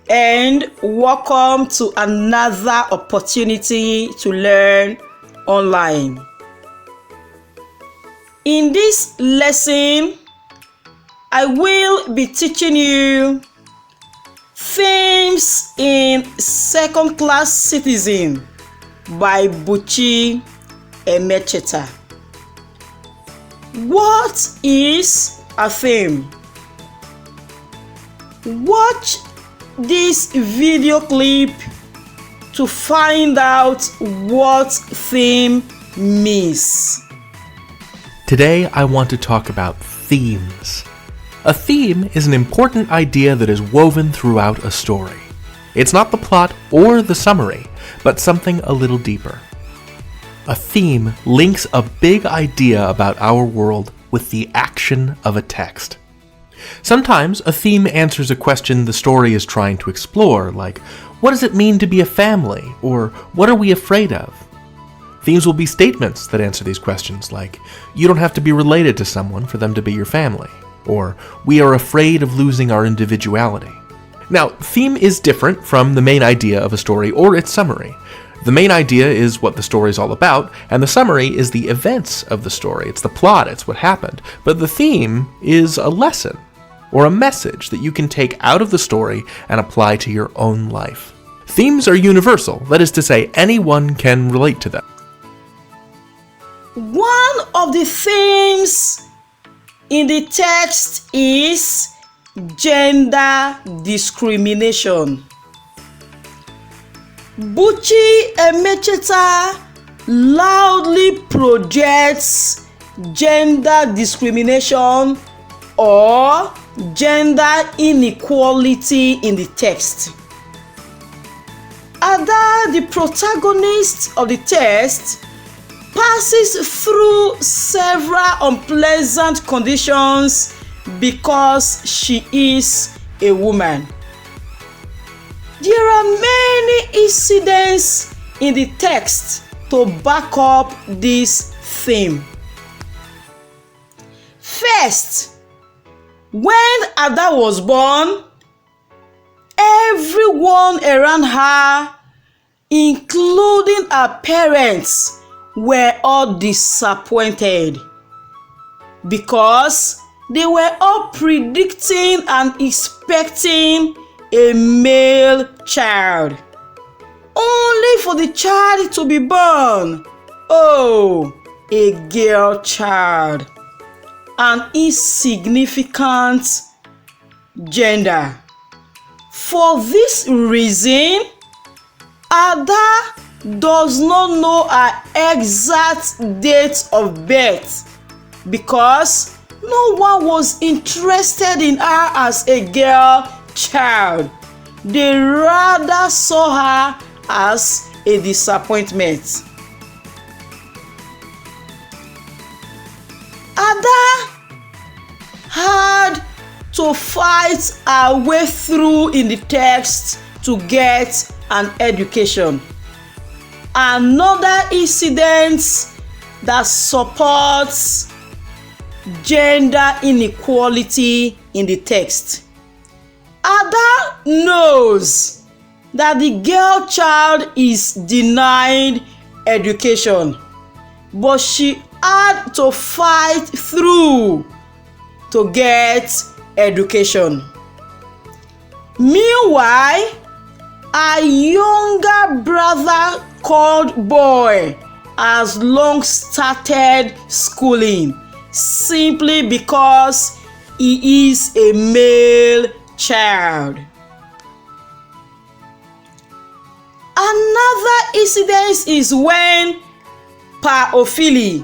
and welcome to another opportunity to learn online. In this lesson, I will be teaching you Themes in Second Class Citizen by Buchi Emecheta. What is a theme? Watch this video clip to find out what theme means. Today I want to talk about themes. A theme is an important idea that is woven throughout a story. It's not the plot or the summary, but something a little deeper. A theme links a big idea about our world with the action of a text. Sometimes a theme answers a question the story is trying to explore, like, what does it mean to be a family? Or what are we afraid of? Themes will be statements that answer these questions, like, you don't have to be related to someone for them to be your family. Or, we are afraid of losing our individuality. Now, theme is different from the main idea of a story or its summary. The main idea is what the story is all about, and the summary is the events of the story. It's the plot, it's what happened. But the theme is a lesson, or a message that you can take out of the story and apply to your own life. Themes are universal, that is to say, anyone can relate to them. One of the themes in the text is gender discrimination. Buchi Emecheta loudly projects gender discrimination or gender inequality in the text. Ada, the protagonist of the text, passes through several unpleasant conditions because she is a woman. There are many incidents in the text to back up this theme. First, when Ada was born, everyone around her, including her parents, were all disappointed because they were all predicting and expecting a male child, only for the child to be born. Oh, a girl child, an insignificant gender. For this reason, Ada does not know her exact date of birth because no one was interested in her as a girl child. They rather saw her as a disappointment. Ada had to fight her way through in the text to get an education. Another incident that supports gender inequality in the text. Ada knows that the girl child is denied education, but she had to fight through to get education. Meanwhile, a younger brother called Boy has long started schooling simply because he is a male child. Another incident is when Pa Ofili,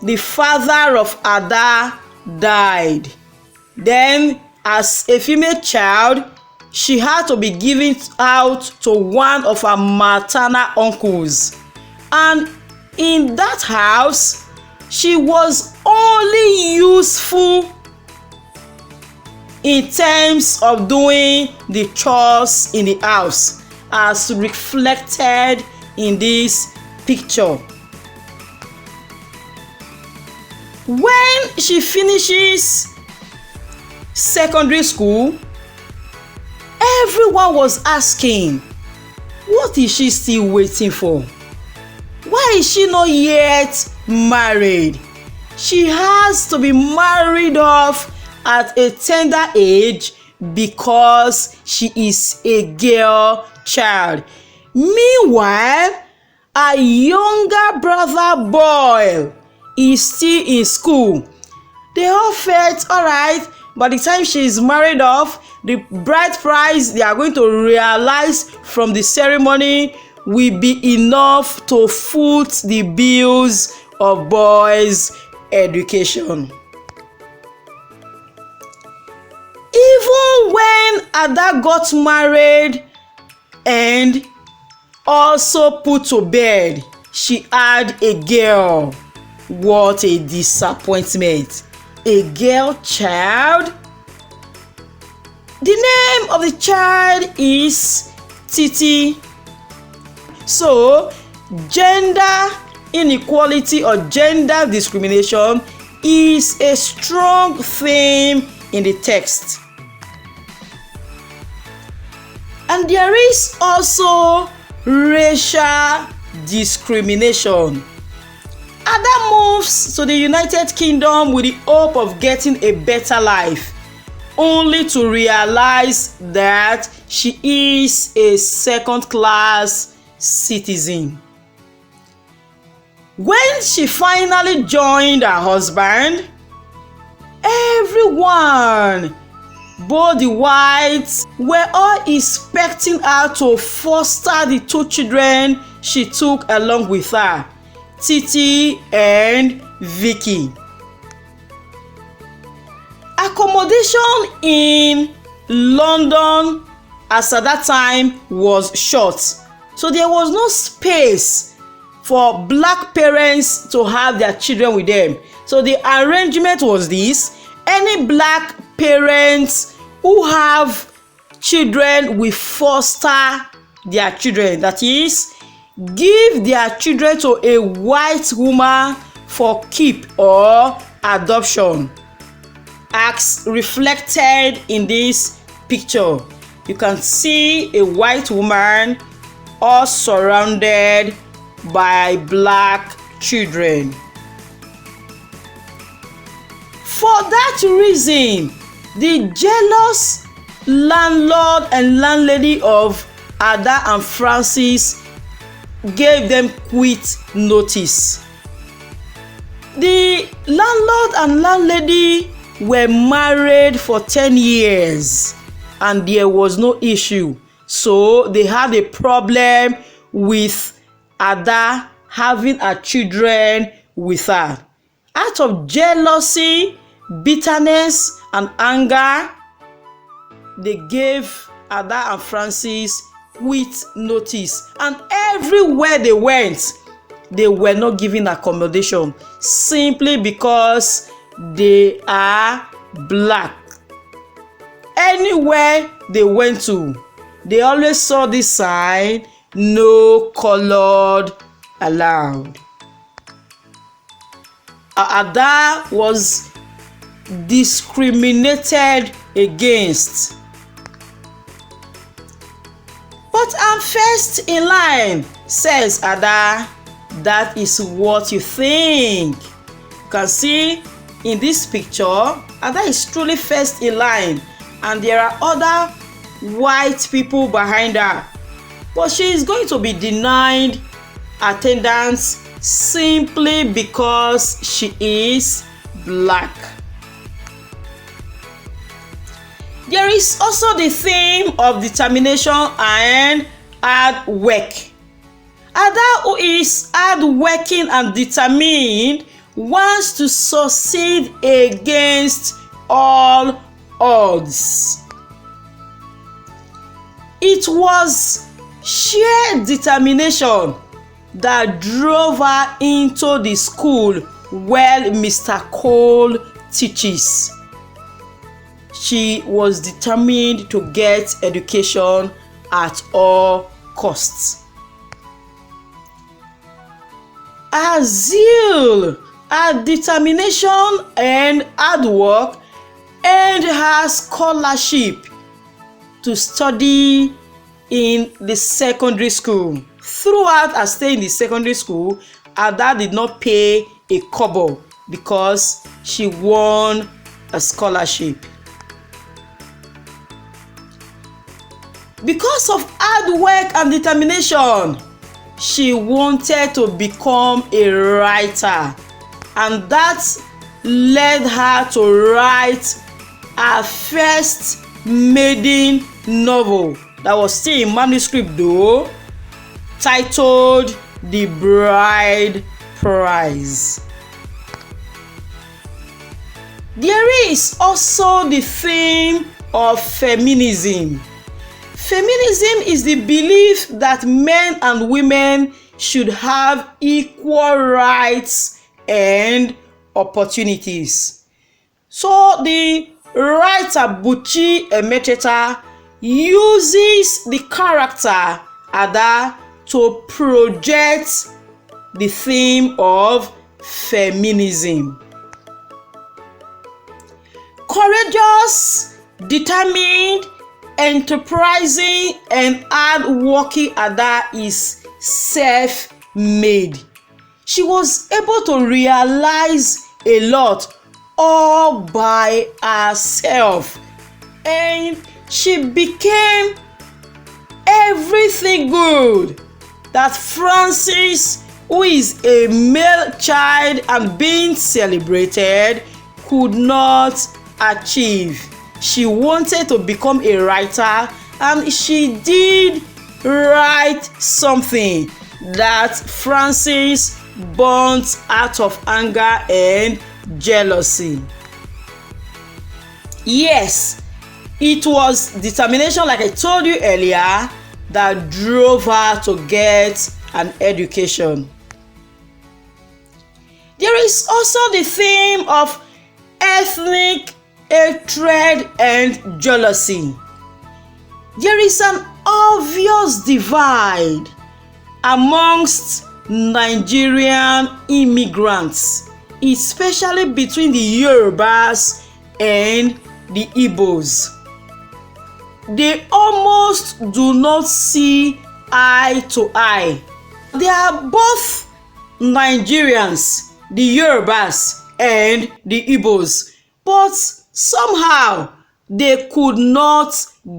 the father of Ada, died. Then, as a female child, she had to be given out to one of her maternal uncles. And in that house, she was only useful in terms of doing the chores in the house, as reflected in this picture. When she finishes secondary school, Everyone was asking, what is she still waiting for? Why is she not yet married? She has to be married off at a tender age because she is a girl child. Meanwhile, her younger brother boy is still in school. They all felt alright. By the time she is married off, the bride price they are going to realize from the ceremony will be enough to foot the bills of boys' education. Even when Ada got married and also put to bed, she had a girl. What a disappointment. A girl child. The name of the child is Titi. So, gender inequality or gender discrimination is a strong theme in the text. And there is also racial discrimination. Ada moves to the United Kingdom with the hope of getting a better life, only to realize that she is a second-class citizen. When she finally joined her husband, everyone, both the whites, were all expecting her to foster the two children she took along with her, Titi and Vicky. Accommodation in London as at that time was short, so there was no space for black parents to have their children with them. So the arrangement was this: any black parents who have children will foster their children, that is, give their children to a white woman for keep or adoption. As reflected in this picture, you can see a white woman all surrounded by black children. For that reason, the jealous landlord and landlady of Ada and Francis gave them quit notice. The landlord and landlady were married for 10 years and there was no issue. So they had a problem with Ada having her children with her. Out of jealousy, bitterness, and anger, they gave Ada and Francis quit notice. And everywhere they went, they were not given accommodation simply because they are black. Anywhere they went to, they always saw this sign, no colored allowed. Ada was discriminated against. But I'm first in line, says Ada. That is what you think. You can see in this picture, Ada is truly first in line, and there are other white people behind her. But she is going to be denied attendance simply because she is black. There is also the theme of determination and hard work. Ada, who is hardworking and determined, wants to succeed against all odds. It was sheer determination that drove her into the school where Mr. Cole teaches. She was determined to get education at all costs. Her zeal, her determination and hard work earned her scholarship to study in the secondary school. Throughout her stay in the secondary school, Ada did not pay a kobo because she won a scholarship. Because of hard work and determination, she wanted to become a writer, and that led her to write her first maiden novel that was still in manuscript though, titled The Bride Prize. There is also the theme of feminism. Feminism is the belief that men and women should have equal rights and opportunities. So the writer Buchi Emeteta uses the character Ada to project the theme of feminism. Courageous, determined, enterprising, and hard-working Ada is self-made. She was able to realize a lot all by herself, and she became everything good that Francis, who is a male child and being celebrated, could not achieve. She wanted to become a writer, and she did write something that Francis burnt out of anger and jealousy. Yes, it was determination, like I told you earlier, that drove her to get an education. There is also the theme of ethnic hatred and jealousy. There is an obvious divide amongst Nigerian immigrants, especially between the Yorubas and the Igbos. They almost do not see eye to eye. They are both Nigerians, the Yorubas and the Igbos, but somehow they could not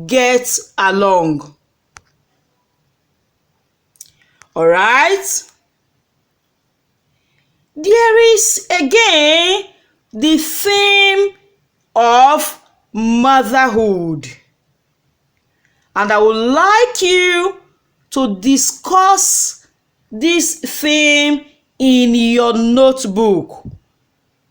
get along. All right? There is again the theme of motherhood, and I would like you to discuss this theme in your notebook.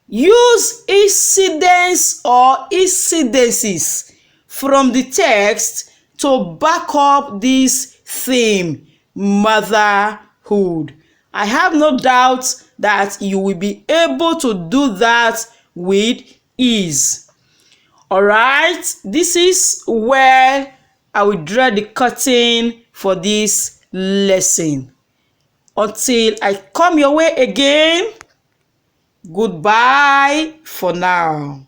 Use incidents or incidences from the text to back up this theme, motherhood. I have no doubt that you will be able to do that with ease. All right, this is where I will draw the curtain for this lesson. Until I come your way again, goodbye for now.